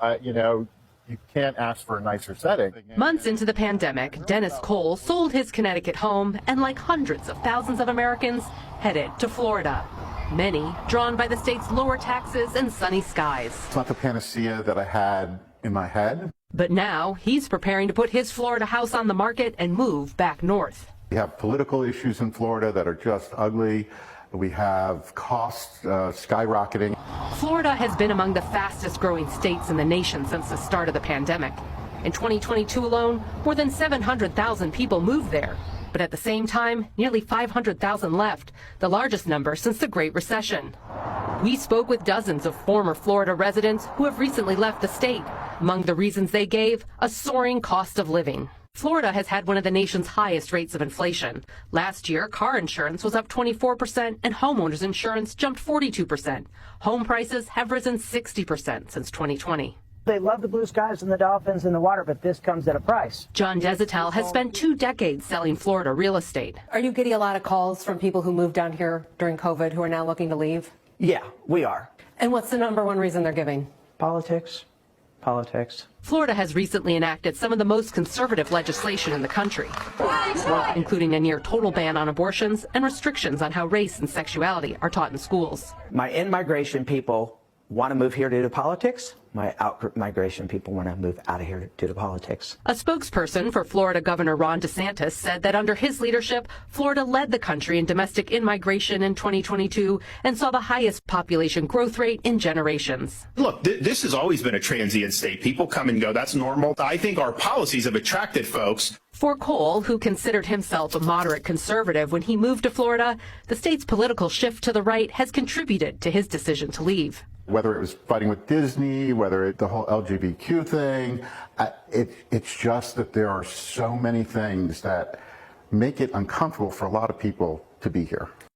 You can't ask for a nicer setting. Months into the pandemic, Dennis Cole sold his Connecticut home and, like hundreds of thousands of Americans, headed to Florida. Many drawn by the state's lower taxes and sunny skies. It's not the panacea that I had in my head. But now he's preparing to put his Florida house on the market and move back north. We have political issues in Florida that are just ugly. We have costs skyrocketing. Florida has been among the fastest growing states in the nation since the start of the pandemic. In 2022 alone, more than 700,000 people moved there. But at the same time, nearly 500,000 left, the largest number since the Great Recession. We spoke with dozens of former Florida residents who have recently left the state. Among the reasons they gave, a soaring cost of living. Florida has had one of the nation's highest rates of inflation. Last year, car insurance was up 24% and homeowners insurance jumped 42%. Home prices have risen 60% since 2020. They love the blue skies and the dolphins and the water, but this comes at a price. John Desatel has spent 2 decades selling Florida real estate. Are you getting a lot of calls from people who moved down here during COVID who are now looking to leave? Yeah, we are. And what's the number one reason they're giving? Politics. Florida has recently enacted some of the most conservative legislation in the country, including a near total ban on abortions and restrictions on how race and sexuality are taught in schools. My in-migration people want to move here due to politics. My out-migration people want to move out of here due to politics. A spokesperson for Florida Governor Ron DeSantis said that under his leadership, Florida led the country in domestic in-migration in 2022 and saw the highest population growth rate in generations. Look, this has always been a transient state. People come and go. That's normal. I think our policies have attracted folks. For Cole, who considered himself a moderate conservative when he moved to Florida, the state's political shift to the right has contributed to his decision to leave. Whether it was fighting with Disney, whether the whole LGBTQ thing, it's just that there are so many things that make it uncomfortable for a lot of people to be here.